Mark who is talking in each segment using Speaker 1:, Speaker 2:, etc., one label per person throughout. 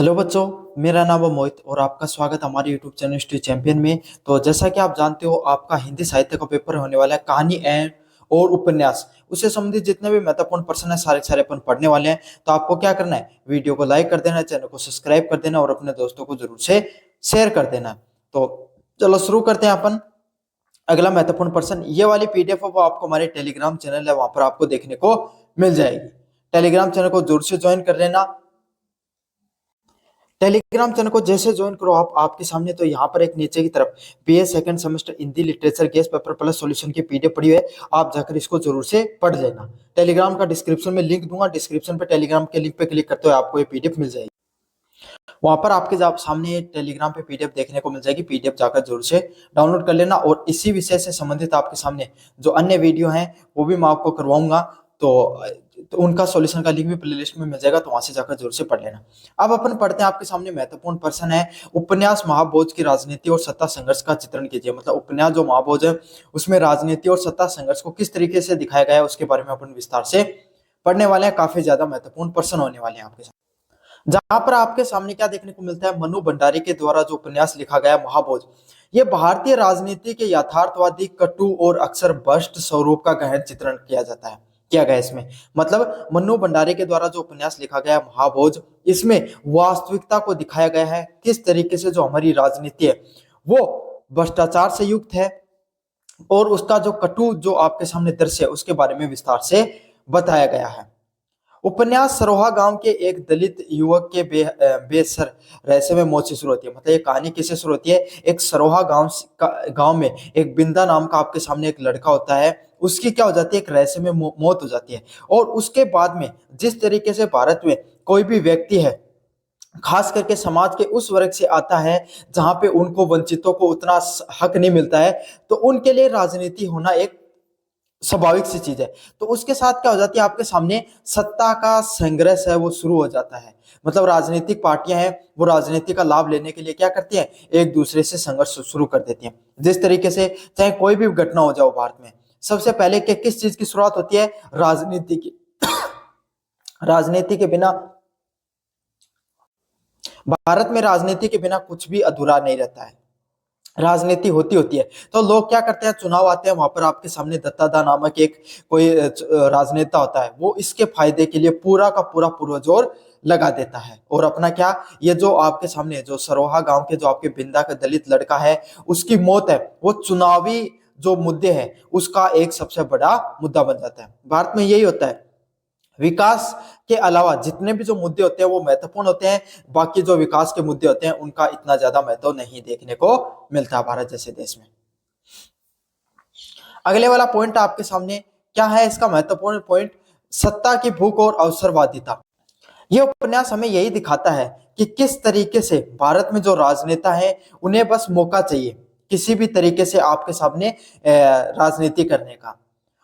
Speaker 1: Hello बच्चों, मेरा नाम है मोहित और आपका स्वागत है हमारे यूट्यूब चैनल हिस्ट्री चैंपियन में। तो जैसा कि आप जानते हो, आपका हिंदी साहित्य का पेपर होने वाला है। कहानी एंड और उपन्यास उससे संबंधित जितने भी महत्वपूर्ण प्रश्न है सारे के सारे अपन पढ़ने वाले हैं। तो आपको क्या करना है, वीडियो को लाइक कर देना, चैनल को सब्सक्राइब कर देना और अपने दोस्तों को जरूर से शेयर कर देना। तो चलो शुरू करते हैं अपन। अगला महत्वपूर्ण प्रश्न, ये वाली पीडीएफ है वो आपको हमारे टेलीग्राम चैनल है वहां पर आपको देखने को मिल जाएगी। टेलीग्राम चैनल को जरूर से ज्वाइन कर लेना। टेलीग्राम चैनल को जैसे ज्वाइन करो आप, आपके सामने तो यहाँ पर एक नीचे की तरफ BA second semester Hindi literature guest paper plus solution की पीडीएफ पड़ी है। आप जाकर इसको जरूर से पढ़ लेना। टेलीग्राम का डिस्क्रिप्शन में लिंक दूंगा, डिस्क्रिप्शन पे टेलीग्राम के लिंक पे क्लिक करते हुए आपको ये पीडीएफ मिल जाएगी। वहां पर आपके सामने टेलीग्राम पे पीडीएफ देखने को मिल जाएगी। पीडीएफ जाकर जरूर से डाउनलोड कर लेना और इसी विषय से संबंधित आपके सामने जो अन्य वीडियो हैं वो भी मैं आपको करवाऊंगा। तो उनका सॉल्यूशन का लिंक भी प्लेलिस्ट में मिल जाएगा, तो वहां से जाकर जरूर से पढ़ लेना। अब अपन पढ़ते हैं। आपके सामने महत्वपूर्ण प्रश्न है, उपन्यास महाभोज की राजनीति और सत्ता संघर्ष का चित्रण कीजिए। मतलब उपन्यास जो महाभोज है उसमें राजनीति और सत्ता संघर्ष को किस तरीके से दिखाया गया है उसके बारे में अपन विस्तार से पढ़ने वाले हैं। काफी ज्यादा महत्वपूर्ण प्रश्न होने वाले हैं आपके सामने। जहां पर आपके सामने क्या देखने को मिलता है, मनु भंडारी के द्वारा जो उपन्यास लिखा गया महाभोज, ये भारतीय राजनीति के यथार्थवादी, कटु और अक्सर भ्रष्ट स्वरूप का गहन चित्रण किया गया इसमें। मतलब मनु भंडारी के द्वारा जो उपन्यास लिखा गया महाभोज, इसमें वास्तविकता को दिखाया गया है किस तरीके से जो हमारी राजनीति है वो भ्रष्टाचार से युक्त है, और उसका जो कटु जो आपके सामने दृश्य है उसके बारे में विस्तार से बताया गया है। उपन्यास सरोहा गांव के एक दलित युवक के बेसर रहस्य में मौत से शुरू होती है। मतलब ये कहानी किससे शुरू होती है, एक सरोहा गांव में एक बिंदा नाम का आपके सामने एक लड़का होता है, उसकी क्या हो जाती है, एक रहस्य में मौत हो जाती है। और उसके बाद में जिस तरीके से भारत में कोई भी व्यक्ति है, खास करके समाज के उस वर्ग से आता है जहां पे उनको वंचितों को उतना हक नहीं मिलता है, तो उनके लिए राजनीति होना एक स्वाभाविक सी चीज है। तो उसके साथ क्या हो जाती है, आपके सामने सत्ता का संघर्ष है वो शुरू हो जाता है। मतलब राजनीतिक पार्टियां हैं वो राजनीति का लाभ लेने के लिए क्या करती हैं, एक दूसरे से संघर्ष शुरू कर देती हैं। जिस तरीके से चाहे कोई भी घटना हो जाओ भारत में, सबसे पहले किस चीज की शुरुआत होती है, राजनीति की। राजनीति के बिना, भारत में राजनीति के बिना कुछ भी अधूरा नहीं रहता है। राजनीति होती है तो लोग क्या करते हैं, चुनाव आते हैं, वहां पर आपके सामने दत्तादा नामक एक कोई राजनेता होता है, वो इसके फायदे के लिए पूरा का पूरा पुरजोर लगा देता है। और अपना क्या, ये जो आपके सामने जो सरोहा गांव के जो आपके बिंदा का दलित लड़का है उसकी मौत है, वो चुनावी जो मुद्दे हैं उसका एक सबसे बड़ा मुद्दा बन जाता है। भारत में यही होता है, विकास के अलावा जितने भी जो मुद्दे होते हैं वो महत्वपूर्ण होते हैं, बाकी जो विकास के मुद्दे होते हैं उनका इतना ज्यादा महत्व नहीं देखने को मिलता भारत जैसे देश में। अगले वाला पॉइंट आपके सामने क्या है, इसका महत्वपूर्ण पॉइंट, सत्ता की भूख और अवसरवादिता। यह उपन्यास हमें यही दिखाता है कि किस तरीके से भारत में जो राजनेता है उन्हें बस मौका चाहिए किसी भी तरीके से आपके सामने राजनीति करने का।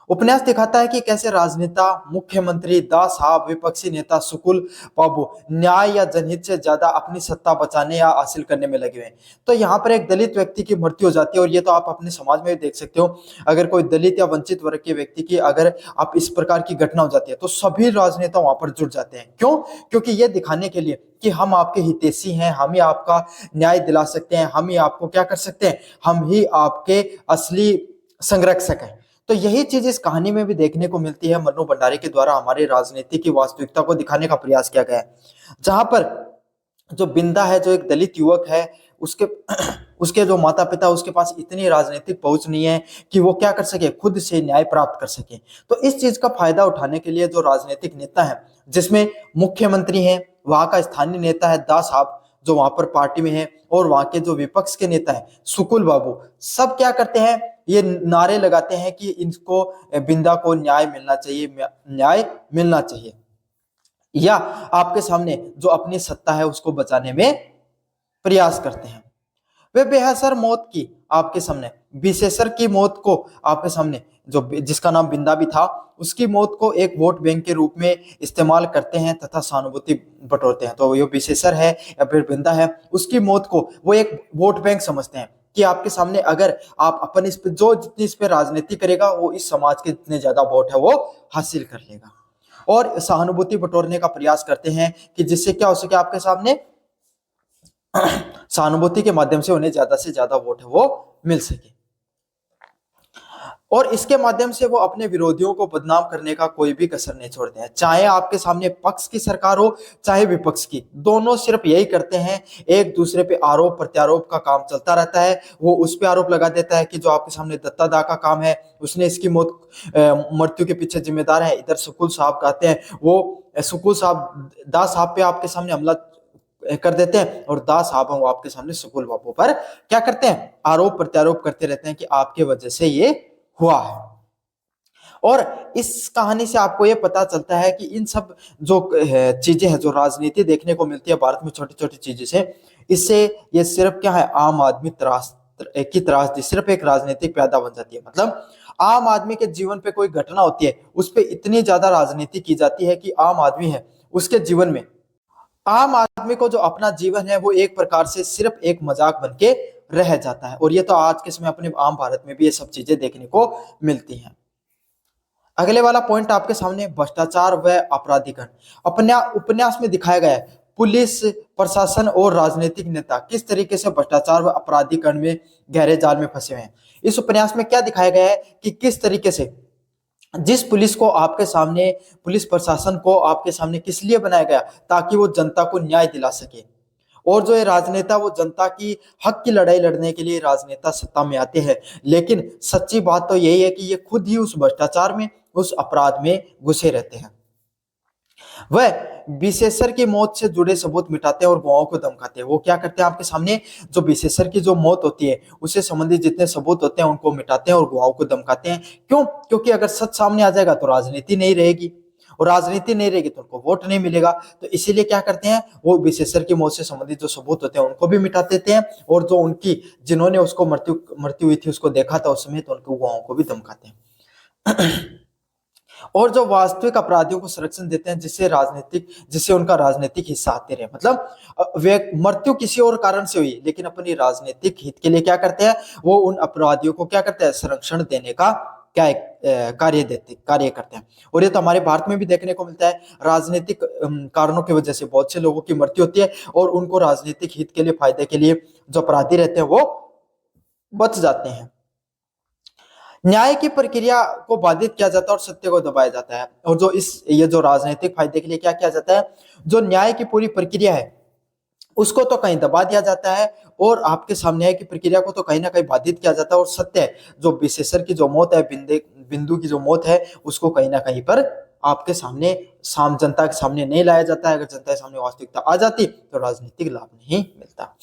Speaker 1: उपन्यास दिखाता है कि कैसे राजनेता, मुख्यमंत्री, दास साहब, विपक्षी नेता, सुकुल बाबू न्याय या जनहित से ज्यादा अपनी सत्ता बचाने या हासिल करने में लगे हुए हैं। तो यहाँ पर एक दलित व्यक्ति की मृत्यु हो जाती है, और ये तो आप अपने समाज में भी देख सकते हो। अगर कोई दलित या वंचित वर्ग के व्यक्ति की अगर आप इस प्रकार की घटना हो जाती है तो सभी राजनेता वहां पर जुट जाते हैं। क्यों? क्योंकि ये दिखाने के लिए कि हम आपके हितैषी हैं, हम ही आपका न्याय दिला सकते हैं, हम ही आपको क्या कर सकते हैं, हम ही आपके असली संरक्षक हैं। तो यही चीज इस कहानी में भी देखने को मिलती है। मनु भंडारी के द्वारा हमारे राजनीति की वास्तविकता को दिखाने का प्रयास किया गया है, जहां पर जो बिंदा है, जो एक दलित युवक है, उसके उसके जो माता पिता, उसके पास इतनी राजनीतिक पहुंच नहीं है कि वो क्या कर सके, खुद से न्याय प्राप्त कर सके। तो इस चीज का फायदा उठाने के लिए जो राजनीतिक नेता है, जिसमें मुख्यमंत्री है, वहां का स्थानीय नेता है दास साहब जो वहां पर पार्टी में है, और वहां के जो विपक्ष के नेता है सुकुल बाबू, सब क्या करते हैं, ये नारे लगाते हैं कि इनको, बिंदा को न्याय मिलना चाहिए, न्याय मिलना चाहिए, या आपके सामने जो अपनी सत्ता है उसको बचाने में प्रयास करते हैं। वे बेहसर मौत की आपके सामने, विशेषर की मौत को आपके सामने, जो जिसका नाम बिंदा भी था, उसकी मौत को एक वोट बैंक के रूप में इस्तेमाल करते हैं तथा सहानुभूति बटोरते हैं। तो ये विशेषर है या फिर बिंदा है, उसकी मौत को वो एक वोट बैंक समझते हैं कि आपके सामने अगर आप अपन इस पे जो जितनी इस पे राजनीति करेगा वो इस समाज के जितने ज्यादा वोट है वो हासिल कर लेगा, और सहानुभूति बटोरने का प्रयास करते हैं कि जिससे क्या हो सके, आपके सामने सहानुभूति के माध्यम से उन्हें ज्यादा से ज्यादा वोट है वो मिल सके, और इसके माध्यम से वो अपने विरोधियों को बदनाम करने का कोई भी कसर नहीं छोड़ते हैं। चाहे आपके सामने पक्ष की सरकार हो चाहे विपक्ष की, दोनों सिर्फ यही करते हैं, एक दूसरे पे आरोप प्रत्यारोप का काम चलता रहता है। वो उस पे आरोप लगा देता है कि जो आपके सामने दत्ता दा का काम है, उसने इसकी मृत्यु के पीछे जिम्मेदार है। इधर सुकुल साहब कहते हैं, वो सुकुल साहब दा साहब पे आपके सामने हमला कर देते हैं, और दास साहब वो आपके सामने सुकुल बाबू पर क्या करते हैं, आरोप प्रत्यारोप करते रहते हैं कि आपके वजह से ये हुआ है। और इस कहानी से आपको ये पता चलता है कि इन सब जो चीजें हैं, जो राजनीति देखने को मिलती है भारत में छोटी छोटी चीजें से, इससे ये सिर्फ क्या है, आम आदमी की त्रासदी सिर्फ एक राजनीतिक पैदा बन जाती है। मतलब आम आदमी के जीवन पे कोई घटना होती है, उस पर इतनी ज्यादा राजनीति की जाती है कि आम आदमी है उसके जीवन में, आम आदमी को जो अपना जीवन है वो एक प्रकार से सिर्फ एक मजाक बन के रह जाता है। और ये तो आज के समय अपने आम भारत में भी ये सब चीजें देखने को मिलती हैं। अगले वाला पॉइंट आपके सामने भ्रष्टाचार व अपराधीकरण। अपने उपन्यास में दिखाया गया है पुलिस प्रशासन और राजनीतिक नेता किस तरीके से भ्रष्टाचार व अपराधीकरण में गहरे जाल में फंसे हुए हैं। इस उपन्यास में क्या दिखाया गया है कि किस तरीके से जिस पुलिस को आपके सामने, पुलिस प्रशासन को आपके सामने किस लिए बनाया गया, ताकि वो जनता को न्याय दिला सके। और जो ये राजनेता वो जनता की हक की लड़ाई लड़ने के लिए राजनेता सत्ता में आते हैं, लेकिन सच्ची बात तो यही है कि ये खुद ही उस भ्रष्टाचार में, उस अपराध में घुसे रहते हैं। वह विशेषर की मौत से जुड़े सबूत मिटाते हैं और गवाहों को धमकाते हैं। वो क्या करते हैं, आपके सामने जो विशेषर की जो मौत होती है उससे संबंधित जितने सबूत होते हैं उनको मिटाते हैं और गवाहों को धमकाते हैं। क्यों? क्योंकि अगर सच सामने आ जाएगा तो राजनीति नहीं रहेगी, और राजनीति नहीं रहेगी तो उनको वोट नहीं मिलेगा। तो इसीलिए क्या करते हैं, वो विशेषर की मौत से संबंधित जो सबूत होते हैं उनको भी मिटा देते हैं, और जो उनकी जिन्होंने उसको मृत्यु हुई थी उसको देखा था उस समय, तो उनको गवाहों को भी धमकाते हैं। और जो वास्तविक अपराधियों को संरक्षण देते हैं, जिससे उनका राजनीतिक हिस्सा आते रहे। मतलब वे मृत्यु किसी और कारण से हुई, लेकिन अपनी राजनीतिक हित के लिए क्या करते हैं, वो उन अपराधियों को क्या करते हैं, संरक्षण देने का क्या कार्य करते हैं। और ये तो हमारे भारत में भी देखने को मिलता है, राजनीतिक कारणों की वजह से बहुत से लोगों की मृत्यु होती है, और उनको राजनीतिक हित के लिए, फायदे के लिए जो अपराधी रहते हैं वो बच जाते हैं। न्याय की प्रक्रिया को बाधित किया जाता है और सत्य को दबाया जाता है। और ये जो राजनीतिक फायदे के लिए क्या किया जाता है, जो न्याय की पूरी प्रक्रिया है उसको तो कहीं दबा दिया जाता है, और आपके सामने न्याय की प्रक्रिया को तो कहीं ना कहीं बाधित किया जाता है, और सत्य जो विशेषर की जो मौत है, बिंदु की जो मौत है, उसको कहीं ना कहीं पर आपके सामने जनता के सामने नहीं लाया जाता है। अगर जनता के सामने वास्तविकता आ जाती तो राजनीतिक लाभ नहीं मिलता।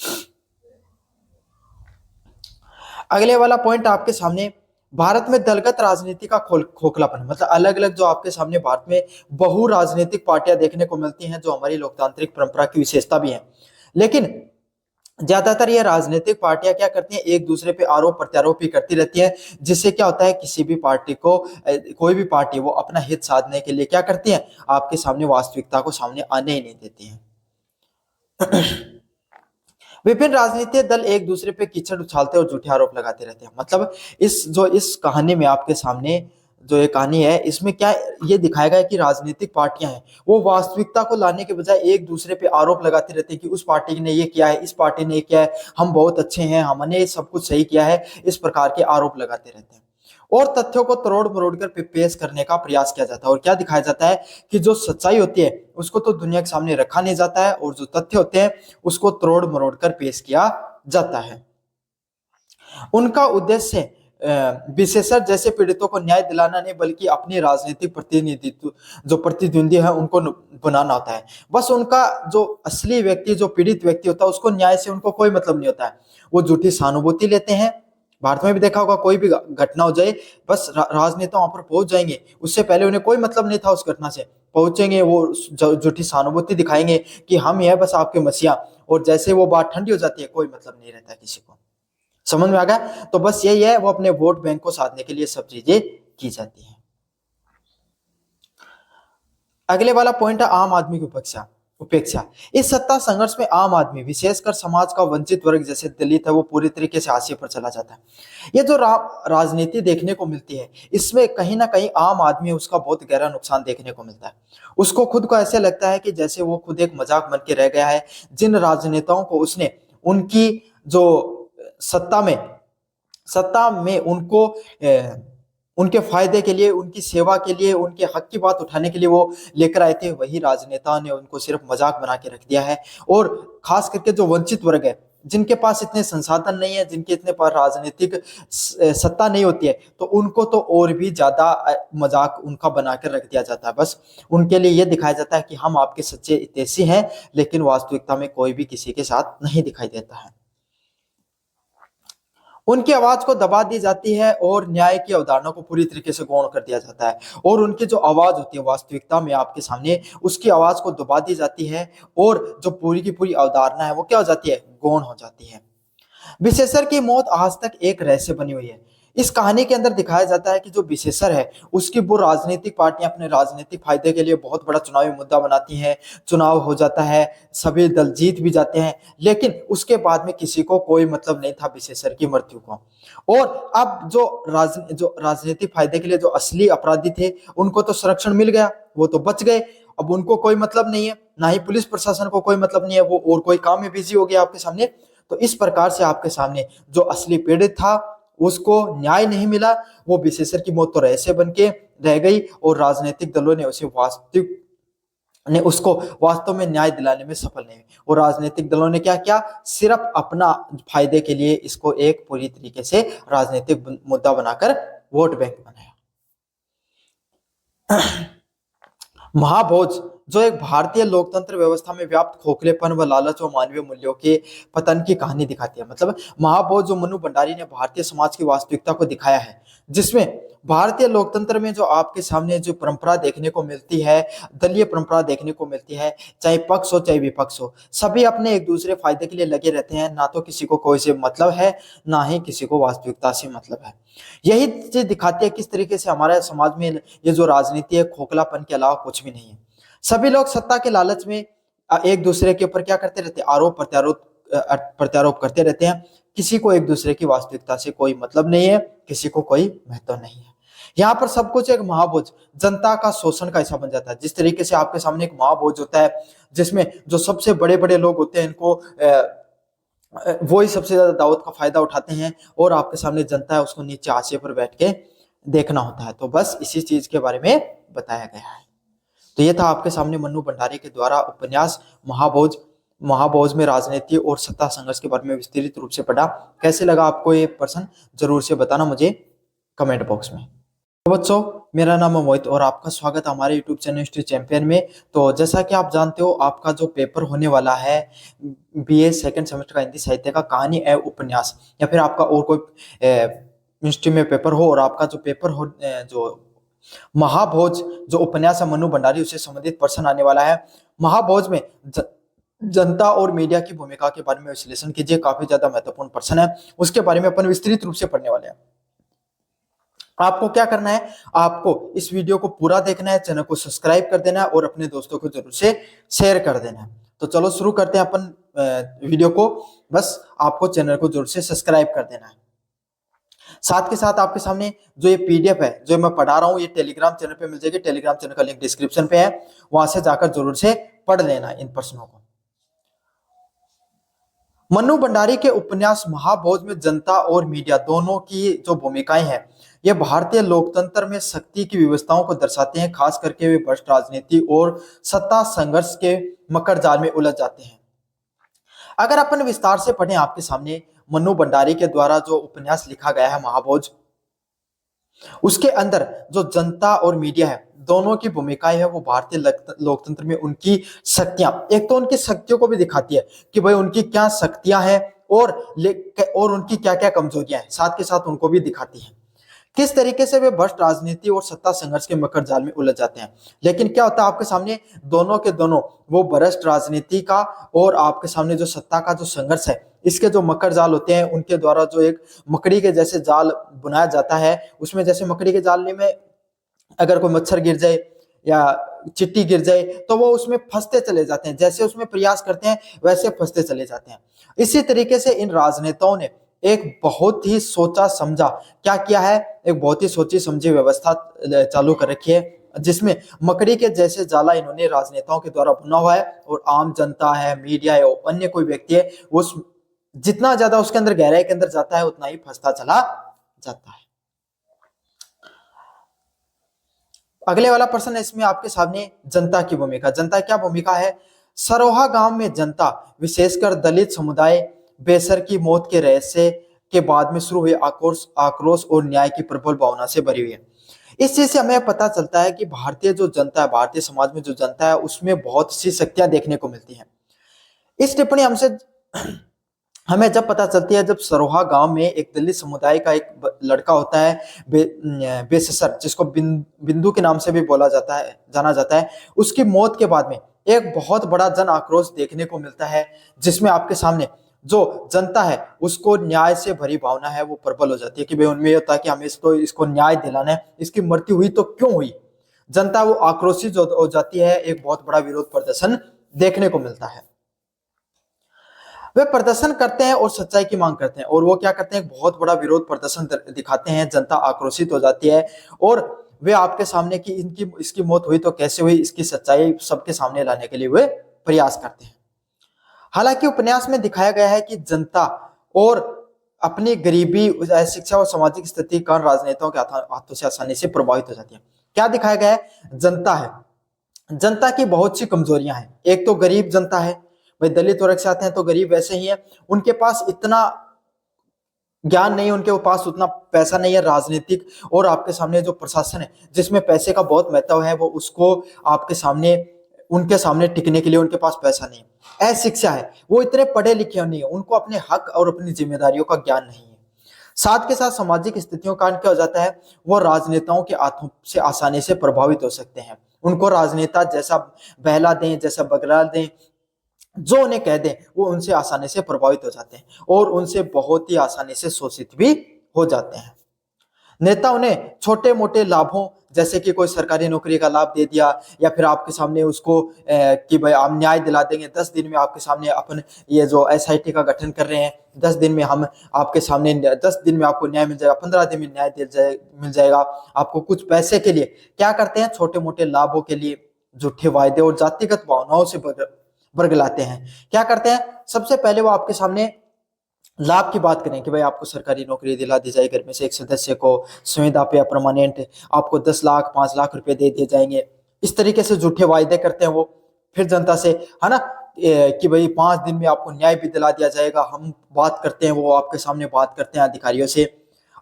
Speaker 1: अगले वाला पॉइंट आपके सामने, भारत में दलगत राजनीति का खोखलापन। मतलब अलग अलग जो आपके सामने भारत में बहु राजनीतिक पार्टियां देखने को मिलती हैं, जो हमारी लोकतांत्रिक परंपरा की विशेषता भी है। लेकिन ज्यादातर ये राजनीतिक पार्टियां क्या करती हैं, एक दूसरे पे आरोप प्रत्यारोप ही करती रहती हैं, जिससे क्या होता है, किसी भी पार्टी को, कोई भी पार्टी वो अपना हित साधने के लिए क्या करती है, आपके सामने वास्तविकता को सामने आने ही नहीं देती है। विभिन्न राजनीतिक दल एक दूसरे पे कीचड़ उछालते और झूठे आरोप लगाते रहते हैं। मतलब इस कहानी में आपके सामने जो ये कहानी है, इसमें क्या ये दिखाया गया है कि राजनीतिक पार्टियां हैं वो वास्तविकता को लाने के बजाय एक दूसरे पे आरोप लगाते रहते हैं कि उस पार्टी ने ये किया है, इस पार्टी ने ये किया है, हम बहुत अच्छे हैं, हमने सब कुछ सही किया है, इस प्रकार के आरोप लगाते रहते हैं। और तथ्यों को तरोड़ मरोड़ कर पेश करने का प्रयास किया जाता है, और क्या दिखाया जाता है कि जो सच्चाई होती है उसको तो दुनिया के सामने रखा नहीं जाता है, और जो तथ्य होते हैं उसको तरोड़ मरोड़ कर पेश किया जाता है। उनका उद्देश्य विशेषज्ञ जैसे पीड़ितों को न्याय दिलाना नहीं, बल्कि अपने राजनीतिक प्रतिनिधित्व, जो प्रतिद्वंदी है उनको बनाना होता है। बस उनका जो असली व्यक्ति, जो पीड़ित व्यक्ति होता है, उसको न्याय से उनको कोई मतलब नहीं होता है। वो झूठी सहानुभूति लेते हैं। भारत में भी देखा होगा, कोई भी घटना हो जाए, बस राजनेता वहां पर पहुंच जाएंगे, उससे पहले उन्हें कोई मतलब नहीं था उस घटना से, पहुंचेंगे, वो झूठी सहानुभूति दिखाएंगे कि हम ही है बस आपके मसीहा, और जैसे वो बात ठंडी हो जाती है कोई मतलब नहीं रहता किसी को। समझ में आ गया? तो बस यही है, वो अपने वोट बैंक को साधने के लिए सब चीजें की जाती हैं। अगले वाला पॉइंट है आम आदमी की उपेक्षा। उपेक्षा। इस सत्ता संघर्ष में आम आदमी, विशेषकर समाज का वंचित वर्ग जैसे दलित है, वो पूरी तरीके से हाशिए पर चला जाता है। ये जो राजनीति देखने को मिलती है, इसमें कहीं ना कहीं आम आदमी उसका बहुत गहरा नुकसान देखने को मिलता है। उसको खुद को ऐसे लगता है कि जैसे वो खुद एक मजाक बन के रह गया है। जिन राजनेताओं को उसने उनकी जो सत्ता में उनको उनके फायदे के लिए, उनकी सेवा के लिए, उनके हक की बात उठाने के लिए वो लेकर आए थे, वही राजनेता ने उनको सिर्फ मजाक बना के रख दिया है। और खास करके जो वंचित वर्ग है, जिनके पास इतने संसाधन नहीं है, जिनके इतने पास राजनीतिक सत्ता नहीं होती है, तो उनको तो और भी ज्यादा मजाक उनका बना कर रख दिया जाता है। बस उनके लिए यह दिखाया जाता है कि हम आपके सच्चे हितैषी हैं, लेकिन वास्तविकता में कोई भी किसी के साथ नहीं दिखाई देता है। उनकी आवाज को दबा दी जाती है और न्याय की अवधारणा को पूरी तरीके से गौण कर दिया जाता है। और उनकी जो आवाज होती है वास्तविकता में आपके सामने, उसकी आवाज को दबा दी जाती है और जो पूरी की पूरी अवधारणा है वो क्या हो जाती है, गौण हो जाती है। विशेषर की मौत आज तक एक रहस्य बनी हुई है। इस कहानी के अंदर दिखाया जाता है कि जो विशेषर है, उसकी वो राजनीतिक पार्टियां अपने राजनीतिक फायदे के लिए बहुत बड़ा चुनावी मुद्दा बनाती हैं। चुनाव हो जाता है, सभी दल जीत भी जाते हैं, लेकिन उसके बाद में किसी को कोई मतलब नहीं था विशेषर की मृत्यु को। और अब जो राजनीतिक फायदे के लिए जो असली अपराधी थे, उनको तो संरक्षण मिल गया, वो तो बच गए। अब उनको कोई मतलब नहीं है, ना ही पुलिस प्रशासन को कोई मतलब नहीं है, वो और कोई काम में बिजी हो गया आपके सामने। तो इस प्रकार से आपके सामने जो असली पीड़ित था, उसको न्याय नहीं मिला। वो विशेषर की मौत तो रहस्य बन के रह गई और राजनीतिक दलों ने उसको वास्तव में न्याय दिलाने में सफल नहीं हुए। और राजनीतिक दलों ने क्या किया, सिर्फ अपना फायदे के लिए इसको एक पूरी तरीके से राजनीतिक मुद्दा बनाकर वोट बैंक बनाया। महाभोज, जो एक भारतीय लोकतंत्र व्यवस्था में व्याप्त खोखलेपन व लालच व मानवीय मूल्यों के पतन की कहानी दिखाती है। मतलब महाभोज जो मनु भंडारी ने भारतीय समाज की वास्तविकता को दिखाया है, जिसमें भारतीय लोकतंत्र में जो आपके सामने जो परंपरा देखने को मिलती है, दलीय परंपरा देखने को मिलती है, चाहे पक्ष हो चाहे विपक्ष हो, सभी अपने एक दूसरे फायदे के लिए लगे रहते हैं। ना तो किसी को कोई से मतलब है, ना ही किसी को वास्तविकता से मतलब है। यही चीज दिखाती है किस तरीके से हमारे समाज में ये जो राजनीति है, खोखलापन के अलावा कुछ भी नहीं है। सभी लोग सत्ता के लालच में एक दूसरे के ऊपर क्या करते रहते हैं, आरोप प्रत्यारोप करते रहते हैं। किसी को एक दूसरे की वास्तविकता से कोई मतलब नहीं है, किसी को कोई महत्व नहीं है। यहाँ पर सब कुछ एक महाभोज, जनता का शोषण का हिस्सा बन जाता है। जिस तरीके से आपके सामने एक महाभोज होता है, जिसमें जो सबसे बड़े बड़े लोग होते हैं, इनको वो ही सबसे ज्यादा दावत का फायदा उठाते हैं, और आपके सामने जनता है उसको नीचे हाशिए पर बैठ के देखना होता है। तो बस इसी चीज के बारे में बताया गया है। तो ये था आपके सामने मन्नू भंडारी के द्वारा उपन्यास महाभोज में राजनीति और सत्ता संघर्ष के बारे में विस्तृत रूप से पढ़ा। कैसे लगा आपको ये प्रश्न, जरूर से बताना मुझे कमेंट बॉक्स में। तो बच्चों, मेरा नाम है मोहित और आपका स्वागत है हमारे यूट्यूब चैनल हिस्ट्री चैंपियन में। तो जैसा कि आप जानते हो, आपका जो पेपर होने वाला है बीए सेकंड सेमेस्टर का हिंदी साहित्य का कहानी है उपन्यास, या फिर आपका और कोई हिस्ट्री में पेपर हो और आपका जो पेपर हो जो महाभोज जो उपन्यास है मन्नू भंडारी, उससे संबंधित प्रश्न आने वाला है। महाभोज में जनता और मीडिया की भूमिका के बारे में विश्लेषण कीजिए। काफी ज्यादा महत्वपूर्ण प्रश्न है, उसके बारे में अपन विस्तृत रूप से पढ़ने वाले हैं। आपको क्या करना है, आपको इस वीडियो को पूरा देखना है, चैनल को सब्सक्राइब कर देना है और अपने दोस्तों को जरूर से शेयर कर देना है। तो चलो शुरू करते हैं अपन वीडियो को। बस आपको चैनल को जरूर से सब्सक्राइब कर देना है। साथ के साथ आपके सामने जो ये पीडीएफ है जो मैं पढ़ा रहा हूँ, ये टेलीग्राम चैनल पे मिल जाएगी। टेलीग्राम चैनल का लिंक डिस्क्रिप्शन पे है, वहां से जाकर जरूर से पढ़ लेना इन प्रश्नों को। मन्नू भंडारी के उपन्यास महाभोज में जनता और मीडिया दोनों की जो भूमिकाएं हैं, ये भारतीय लोकतंत्र में शक्ति की व्यवस्थाओं को दर्शाते हैं। खास करके वे भ्रष्ट राजनीति और सत्ता संघर्ष के मकर जाल में उलझ जाते हैं। अगर अपन विस्तार से पढ़ें, आपके सामने मन्नू भंडारी के द्वारा जो उपन्यास लिखा गया है महाभोज, उसके अंदर जो जनता और मीडिया है दोनों की भूमिकाएं है, वो भारतीय लोकतंत्र में उनकी शक्तियां, एक तो उनकी शक्तियों को भी दिखाती है कि भाई उनकी क्या शक्तियां हैं और उनकी क्या क्या कमजोरियां हैं, साथ के साथ उनको भी दिखाती है किस तरीके से वे भ्रष्ट राजनीति और सत्ता संघर्ष के मकर जाल में उलझ जाते हैं। लेकिन क्या होता है आपके सामने, दोनों के दोनों वो भ्रष्ट राजनीति का और आपके सामने जो सत्ता का जो संघर्ष है, इसके जो मकर जाल होते हैं, उनके द्वारा जो एक मकड़ी के जैसे जाल बुनाया जाता है, उसमें जैसे मकड़ी के जाल में अगर कोई मच्छर गिर जाए या चिट्ठी गिर जाए तो वो उसमें फंसते चले जाते हैं, जैसे उसमें प्रयास करते हैं वैसे फंसते चले जाते हैं। इसी तरीके से इन राजनेताओं ने एक बहुत ही सोचा समझा क्या किया है, एक बहुत ही सोची समझी व्यवस्था चालू कर रखी है, जिसमें मकड़ी के जैसे जाला इन्होंने राजनेताओं के द्वारा बुना हुआ है, और आम जनता है, मीडिया है, अन्य कोई व्यक्ति है, वो जितना ज्यादा उसके अंदर गहराई के अंदर जाता है उतना ही फंसता चला जाता है। अगले वाला प्रश्न है इसमें आपके सामने जनता की भूमिका। जनता क्या भूमिका है? सरोहा गांव में जनता, विशेषकर दलित समुदाय, बेसर की मौत के रहस्य के बाद में शुरू हुए आक्रोश और न्याय की प्रबल भावना से भरी हुई है। इस चीज से हमें पता चलता है कि भारतीय जो जनता है, भारतीय समाज में जो जनता है, उसमें बहुत सी शक्तियां देखने को मिलती हैं। इस टिप्पणी हमसे हमें जब पता चलती है, जब सरोहा गांव में एक दलित समुदाय का एक लड़का होता है, बेससर, जिसको बिंदु के नाम से भी बोला जाता है, जाना जाता है, उसकी मौत के बाद में एक बहुत बड़ा जन आक्रोश देखने को मिलता है, जिसमें आपके सामने जो जनता है उसको न्याय से भरी भावना है वो प्रबल हो जाती है कि भाई उनमें होता है कि हमें इसको न्याय दिलाना है, इसकी मृत्यु हुई तो क्यों हुई। जनता वो आक्रोशित हो जाती है, एक बहुत बड़ा विरोध प्रदर्शन देखने को मिलता है। वे प्रदर्शन करते हैं और सच्चाई की मांग करते हैं, और वो क्या करते हैं, बहुत बड़ा विरोध प्रदर्शन दिखाते हैं, जनता आक्रोशित हो जाती है, और वे आपके सामने कि इसकी मौत हुई तो कैसे हुई, इसकी सच्चाई सबके सामने लाने के लिए वे प्रयास करते हैं। हालांकि उपन्यास में दिखाया गया है कि जनता और अपनी गरीबी, शिक्षा और सामाजिक स्थिति कारण राजनेताओं के हाथों से आसानी से प्रभावित हो जाती है। क्या दिखाया गया है? जनता है, जनता की बहुत सी कमजोरियां हैं। एक तो गरीब जनता है, भाई दलित वर्ग से आते हैं तो गरीब वैसे ही है, उनके पास इतना ज्ञान नहीं है, उनके पास उतना पैसा नहीं है। राजनीतिक और आपके सामने जो प्रशासन है जिसमें पैसे का बहुत महत्व है, वो उसको आपके सामने, उनके सामने टिकने के लिए उनके पास पैसा नहीं है। अशिक्षा है, वो इतने पढ़े लिखे नहीं है, उनको अपने हक और अपनी जिम्मेदारियों का ज्ञान नहीं है। साथ के साथ सामाजिक स्थितियों का क्या हो जाता है, वो राजनेताओं के हाथों से आसानी से प्रभावित हो सकते हैं। उनको राजनेता जैसा बहला दें, जैसा बगला दें, जो उन्हें कह दें, वो उनसे आसानी से प्रभावित हो जाते हैं और उनसे बहुत ही आसानी से शोषित भी हो जाते हैं। नेता उन्हें छोटे मोटे लाभों, जैसे कि कोई सरकारी नौकरी का लाभ दे दिया, या फिर आपके सामने उसको कि भाई आप न्याय दिला देंगे, 10 दिन में आपके सामने अपन ये जो एसआईटी का गठन कर रहे हैं, 10 दिन में हम आपके सामने 10 दिन में आपको न्याय मिल जाएगा, 15 दिन में न्याय मिल जाएगा आपको, कुछ पैसे के लिए क्या करते हैं, छोटे मोटे लाभों के लिए झूठे वायदे और जातिगत भावनाओं से बरगलाते हैं। क्या करते हैं, सबसे पहले वो आपके सामने लाभ की बात करें कि भाई आपको सरकारी नौकरी दिला दी जाएगी, घर में से एक सदस्य को संविदा पे परमानेंट आपको 10 लाख 5 लाख रुपए दे दिए जाएंगे। इस तरीके से झूठे वायदे करते हैं वो, फिर जनता से, है ना, कि भाई 5 दिन में आपको न्याय भी दिला दिया जाएगा। हम बात करते हैं, वो आपके सामने बात करते हैं अधिकारियों से,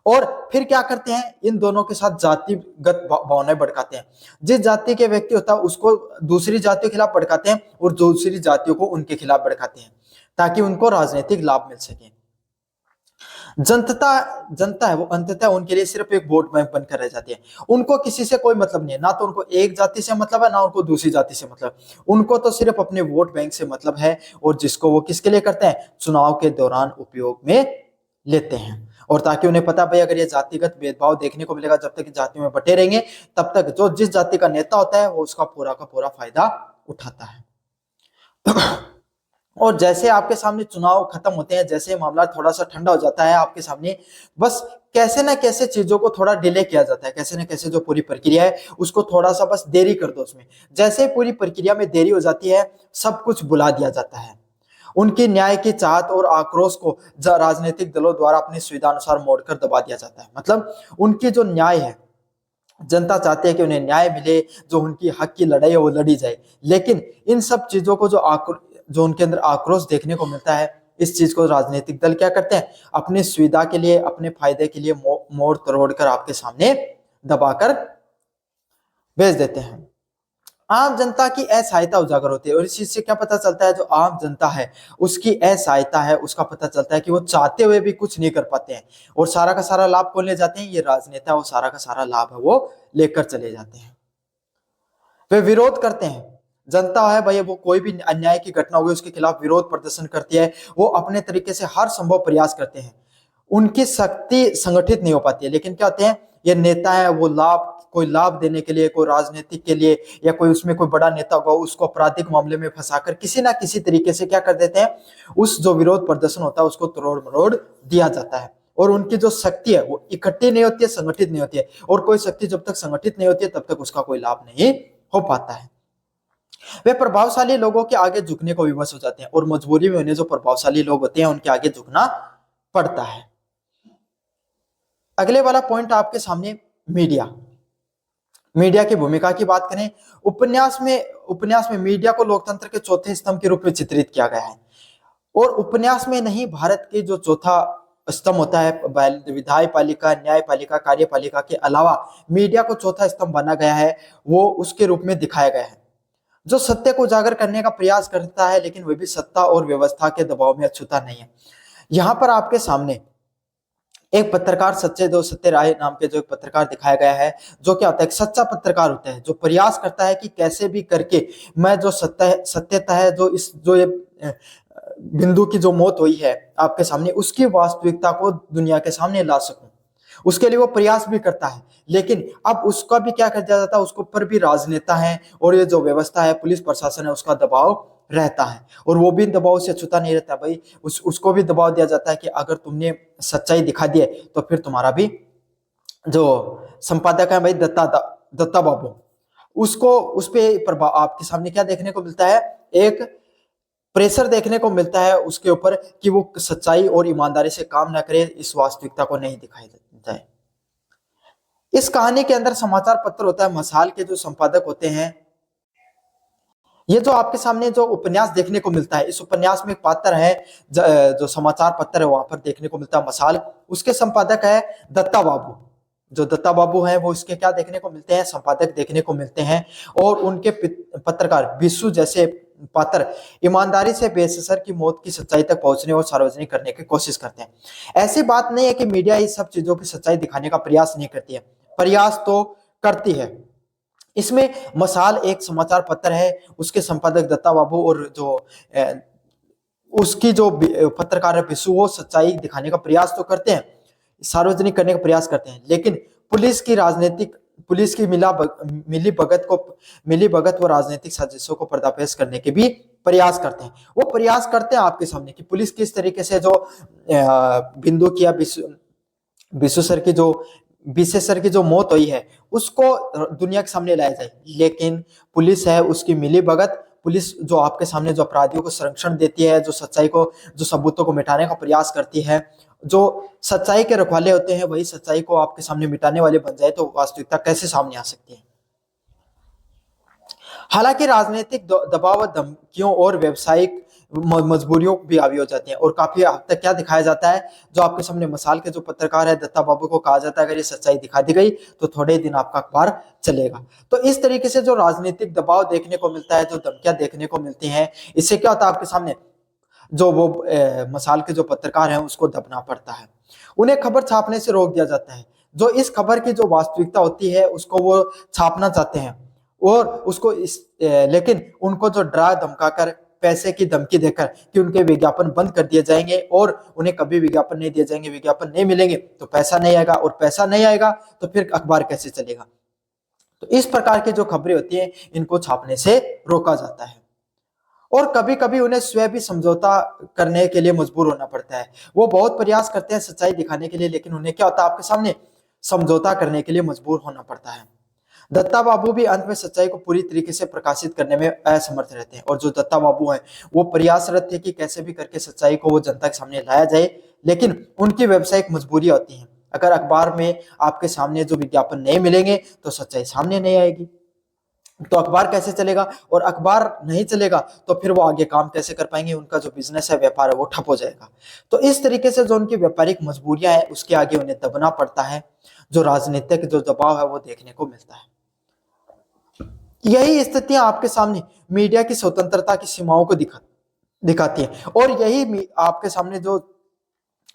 Speaker 1: और फिर क्या करते हैं, इन दोनों के साथ जातिगत भावनाएं भड़काते हैं। जिस जाति के व्यक्ति होता है उसको दूसरी जातियों के खिलाफ भड़काते हैं, और दूसरी जातियों को उनके खिलाफ भड़काते हैं, ताकि उनको राजनीतिक लाभ मिल सके। जनता है वो अंततः उनके लिए सिर्फ एक वोट बैंक बनकर रह जाती है। उनको किसी से कोई मतलब नहीं है, ना तो उनको एक जाति से मतलब है, ना उनको दूसरी जाति से मतलब। उनको तो सिर्फ अपने वोट बैंक से मतलब है, और जिसको वो किसके लिए करते हैं, चुनाव के दौरान उपयोग में लेते हैं। और ताकि उन्हें पता भाई अगर ये जातिगत भेदभाव देखने को मिलेगा, जब तक जाति में बटे रहेंगे, तब तक जो जिस जाति का नेता होता है वो उसका पूरा का पूरा फायदा उठाता है। और जैसे आपके सामने चुनाव खत्म होते हैं, जैसे मामला थोड़ा सा ठंडा हो जाता है आपके सामने, बस कैसे ना कैसे चीजों को थोड़ा डिले किया जाता है, कैसे ना कैसे जो पूरी प्रक्रिया है उसको थोड़ा सा बस देरी कर दो उसमें। जैसे पूरी प्रक्रिया में देरी हो जाती है, सब कुछ बुला दिया जाता है। उनकी न्याय की चाहत और आक्रोश को राजनीतिक दलों द्वारा अपनी सुविधा अनुसार मोड़कर दबा दिया जाता है। मतलब उनकी जो न्याय है, जनता चाहती है कि उन्हें न्याय मिले, जो उनकी हक की लड़ाई है वो लड़ी जाए, लेकिन इन सब चीजों को जो उनके अंदर आक्रोश देखने को मिलता है, इस चीज को राजनीतिक दल क्या करते हैं, अपनी सुविधा के लिए, अपने फायदे के लिए मोड़ तोड़ कर आपके सामने दबाकर भेज देते हैं। आम जनता की असहायता उजागर होती है, और इस चीज से क्या पता चलता है, जो आम जनता है उसकी असहायता है, उसका पता चलता है कि वो चाहते हुए भी कुछ नहीं कर पाते हैं, और सारा का सारा लाभ कौन ले जाते हैं, ये राजनेता, वो सारा का सारा लाभ है वो लेकर चले जाते हैं। वे विरोध करते हैं, जनता है भाई, वो कोई भी अन्याय की घटना होगी उसके खिलाफ विरोध प्रदर्शन करती है, वो अपने तरीके से हर संभव प्रयास करते हैं। उनकी शक्ति संगठित नहीं हो पाती है, लेकिन क्या होते हैं, ये नेता है वो लाभ कोई लाभ देने के लिए, कोई राजनीतिक के लिए, या कोई उसमें कोई बड़ा नेता होगा उसको आपराधिक मामले में फंसाकर किसी ना किसी तरीके से क्या कर देते हैं, उस जो विरोध प्रदर्शन होता है उसको तोड़ मरोड़ दिया जाता है। और उनकी जो शक्ति है वो इकट्ठी नहीं होती है, संगठित नहीं होती है, और कोई शक्ति जब तक संगठित नहीं होती है तब तक उसका कोई लाभ नहीं हो पाता है। वे प्रभावशाली लोगों के आगे झुकने को विवश हो जाते हैं, और मजबूरी में उन्हें जो प्रभावशाली लोग होते हैं उनके आगे झुकना पड़ता है। अगले वाला पॉइंट आपके सामने मीडिया की भूमिका की बात करें। उपन्यास में मीडिया को लोकतंत्र के चौथे स्तंभ के रूप में चित्रित किया गया है। और उपन्यास में नहीं, भारत के जो चौथा स्तंभ होता है विधायी पालिका, न्यायपालिका, कार्यपालिका के अलावा मीडिया को चौथा स्तंभ बना गया है, वो उसके रूप में दिखाया गया है, जो सत्य को उजागर करने का प्रयास करता है, लेकिन वह भी सत्ता और व्यवस्था के दबाव में अछूता नहीं है। यहाँ पर आपके सामने एक पत्रकार सत्य राय नाम के जो एक पत्रकार दिखाया गया है, जो क्या होता है, एक सच्चा पत्रकार होता है, जो प्रयास करता है कि कैसे भी करके मैं जो सत्यता है, जो ये बिंदु की जो मौत हुई है आपके सामने, उसकी वास्तविकता को दुनिया के सामने ला सकूं। उसके लिए वो प्रयास भी करता है, लेकिन अब उसका भी क्या कर दिया जाता है, उसके ऊपर भी राजनेता है और ये जो व्यवस्था है, पुलिस प्रशासन है, उसका दबाव रहता है। और वो भी दबाव से अछूता नहीं रहता भाई, उसको भी दबाव दिया जाता है कि अगर तुमने सच्चाई दिखा दी है तो फिर तुम्हारा भी जो संपादक है भाई दत्ता बाबू, उसको उस पे प्रभाव आपके सामने क्या देखने को मिलता है, एक प्रेशर देखने को मिलता है उसके ऊपर कि वो सच्चाई और ईमानदारी से काम ना करे, इस वास्तविकता को नहीं दिखाई जाए। इस कहानी के अंदर समाचार पत्र होता है, मसाल के जो संपादक होते हैं, ये जो आपके सामने जो उपन्यास देखने को मिलता है, इस उपन्यास में एक पात्र है जो समाचार पत्र है वहां पर देखने को मिलता है मसाल, उसके संपादक है दत्ता बाबू। जो दत्ता बाबू हैं वो इसके क्या देखने को मिलते हैं, संपादक देखने को मिलते हैं। और उनके पत्रकार बिस्सू जैसे पात्र ईमानदारी से बेससर की मौत की सच्चाई तक पहुंचने और सार्वजनिक करने की कोशिश करते हैं। ऐसी बात नहीं है कि मीडिया इस सब चीजों की सच्चाई दिखाने का प्रयास नहीं करती है, प्रयास तो करती है। इसमें मसाल एक समाचार पत्र है, उसके संपादक दत्ता बाबू और जो उसकी जो पत्रकार है बिस्सू, वो सच्चाई दिखाने का प्रयास तो करते हैं, सार्वजनिक करने का प्रयास करते हैं, लेकिन पुलिस की मिली भगत व राजनीतिक साजिशों को पर्दाफाश करने के भी प्रयास करते हैं। वो प्रयास करते हैं आपके सामने कि पुलिस किस तरीके से जो बिंदु किया विशेष सर की जो मौत हुई है उसको दुनिया के सामने लाया जाए, लेकिन पुलिस है उसकी मिली भगत, पुलिस जो आपके सामने जो अपराधियों को संरक्षण देती है, जो सच्चाई को, जो सबूतों को मिटाने का प्रयास करती है, जो सच्चाई के रखवाले होते हैं, वही सच्चाई को आपके सामने मिटाने वाले बन जाए तो वास्तविकता कैसे सामने आ सकती है। हालांकि राजनीतिक दबाव, धमकियों और व्यवसायिक मजबूरियों भी हावी हो जाती हैं, और काफी हद तक क्या दिखाया जाता है, जो आपके सामने मसाल के जो पत्रकार है दत्ता बाबू को कहा जाता है अगर ये सच्चाई दिखा दी गई तो थोड़े दिन आपका अखबार चलेगा। तो इस तरीके से जो राजनीतिक दबाव देखने को मिलता है, जो धमकियां देखने को मिलती हैं, इससे क्या होता है आपके सामने जो वो मसाल के जो पत्रकार हैं उसको दबना पड़ता है, उन्हें खबर छापने से रोक दिया जाता है। जो इस खबर की जो वास्तविकता होती है उसको वो छापना चाहते हैं, और उसको लेकिन उनको जो डरा धमकाकर, पैसे की धमकी देकर कि उनके विज्ञापन बंद कर दिए जाएंगे और उन्हें कभी विज्ञापन नहीं दिए जाएंगे, विज्ञापन नहीं मिलेंगे तो पैसा नहीं आएगा, और पैसा नहीं आएगा तो फिर अखबार कैसे चलेगा। तो इस प्रकार की जो खबरें होती हैं इनको छापने से रोका जाता है। और कभी कभी उन्हें स्वयं भी समझौता करने के लिए मजबूर होना पड़ता है। वो बहुत प्रयास करते हैं सच्चाई दिखाने के लिए, लेकिन उन्हें क्या होता है आपके सामने, समझौता करने के लिए मजबूर होना पड़ता है। दत्ता बाबू भी अंत में सच्चाई को पूरी तरीके से प्रकाशित करने में असमर्थ रहते हैं, और जो दत्ता बाबू हैं वो प्रयासरत थे कि कैसे भी करके सच्चाई को वो जनता के सामने लाया जाए, लेकिन उनकी व्यावसायिक मजबूरियां होती हैं। अगर अखबार में आपके सामने जो विज्ञापन नहीं मिलेंगे तो सच्चाई सामने नहीं आएगी, तो अखबार कैसे चलेगा, और अखबार नहीं चलेगा तो फिर वो आगे काम कैसे कर पाएंगे, उनका जो बिजनेस है, व्यापार है, वो ठप हो जाएगा। तो इस तरीके से जो उनकी व्यापारिक मजबूरियां हैं उसके आगे उन्हें दबना पड़ता है, जो राजनीतिक जो दबाव है वो देखने को मिलता है। यही स्थितियां आपके सामने मीडिया की स्वतंत्रता की सीमाओं को दिखाती है, और यही आपके सामने जो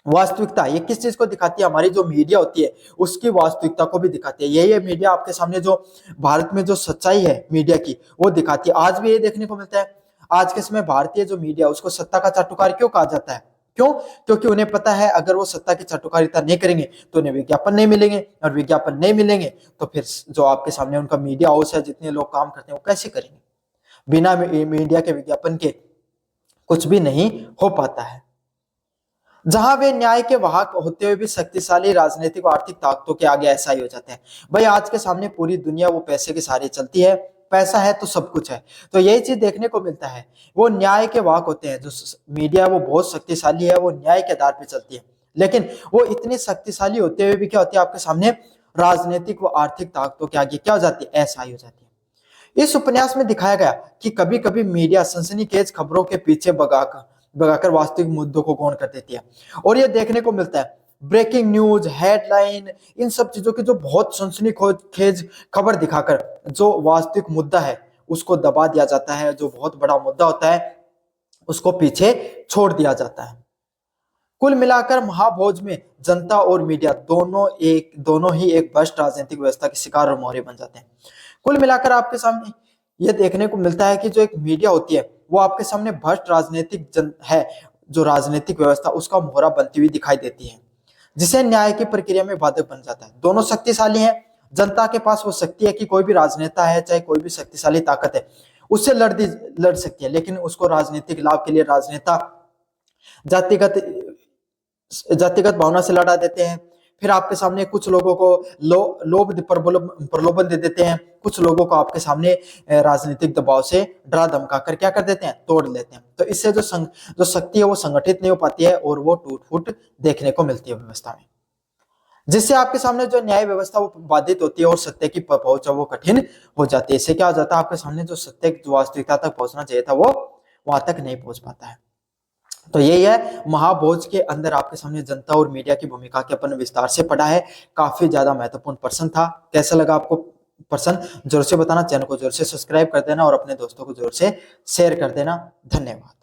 Speaker 1: वास्तविकता, ये किस चीज को दिखाती है, हमारी जो मीडिया होती है उसकी वास्तविकता को भी दिखाती है। यही है मीडिया आपके सामने जो भारत में जो सच्चाई है मीडिया की वो दिखाती है। आज भी ये देखने को मिलता है, आज के समय भारतीय जो मीडिया उसको सत्ता का चाटुकार क्यों कहा जाता है, क्यों? क्योंकि उन्हें पता है अगर वो सत्ता की चाटुकारिता नहीं करेंगे तो उन्हें विज्ञापन नहीं मिलेंगे, और विज्ञापन नहीं मिलेंगे तो फिर जो आपके सामने उनका मीडिया हाउस है, जितने लोग काम करते हैं वो कैसे करेंगे? बिना मीडिया के विज्ञापन के कुछ भी नहीं हो पाता है। जहां वे न्याय के वाहक होते हुए भी शक्तिशाली राजनीतिक और आर्थिक ताकतों के आगे ऐसा ही हो जाते हैं। भाई आज के सामने पूरी दुनिया वो पैसे के सहारे चलती है, पैसा है तो सब कुछ है। तो यही चीज देखने को मिलता है। वो न्याय के वाहक होते हैं, जो मीडिया वो बहुत शक्तिशाली है, वो न्याय के आधार पर चलती है, लेकिन वो इतनी शक्तिशाली होते हुए भी क्या होती है आपके सामने, राजनीतिक व आर्थिक ताकतों के आगे क्या हो जाती है, ऐसा ही हो जाती है। इस उपन्यास में दिखाया गया कि कभी कभी मीडिया सनसनीखेज खबरों के पीछे भगाकर वास्तविक मुद्दों को गौण कर देती है। और ये देखने को मिलता है ब्रेकिंग न्यूज, हेडलाइन, इन सब चीजों की जो बहुत सनसनीखेज खबर दिखाकर जो वास्तविक मुद्दा है उसको दबा दिया जाता है। जो बहुत बड़ा मुद्दा होता है उसको पीछे छोड़ दिया जाता है। कुल मिलाकर महाभोज में जनता और मीडिया दोनों ही एक भ्रष्ट राजनीतिक व्यवस्था के शिकार और मोहरे बन जाते हैं। कुल मिलाकर आपके सामने यह देखने को मिलता है कि जो एक मीडिया होती है वो आपके सामने भ्रष्ट है, जो राजनीतिक व्यवस्था उसका मोहरा बनती हुई दिखाई देती है, जिसे न्याय की प्रक्रिया में बाधक बन जाता है। दोनों शक्तिशाली हैं, जनता के पास वो शक्ति है कि कोई भी राजनेता है, चाहे कोई भी शक्तिशाली ताकत है, उससे लड़ सकती है, लेकिन उसको राजनीतिक लाभ के लिए राजनेता जातिगत जातिगत भावना से लड़ा देते हैं। फिर आपके सामने कुछ लोगों को लोभ प्रलोभन दे देते हैं, कुछ लोगों को आपके सामने राजनीतिक दबाव से डरा धमका कर क्या कर देते हैं, तोड़ लेते हैं। तो इससे जो शक्ति है वो संगठित नहीं हो पाती है और वो टूट फूट देखने को मिलती है व्यवस्था में, जिससे आपके सामने जो न्याय व्यवस्था वो बाधित होती है और सत्य की पहुंच वो कठिन हो जाती है। इससे क्या हो जाता है आपके सामने जो सत्य जो वास्तविकता तक पहुंचना चाहिए था वो वहां तक नहीं पहुंच पाता है। तो यही है महाभोज के अंदर आपके सामने जनता और मीडिया की भूमिका के अपन विस्तार से पढ़ा है। काफी ज्यादा महत्वपूर्ण प्रश्न था। कैसा लगा आपको प्रश्न जरूर से बताना, चैनल को जरूर से सब्सक्राइब कर देना और अपने दोस्तों को जरूर से शेयर कर देना। धन्यवाद।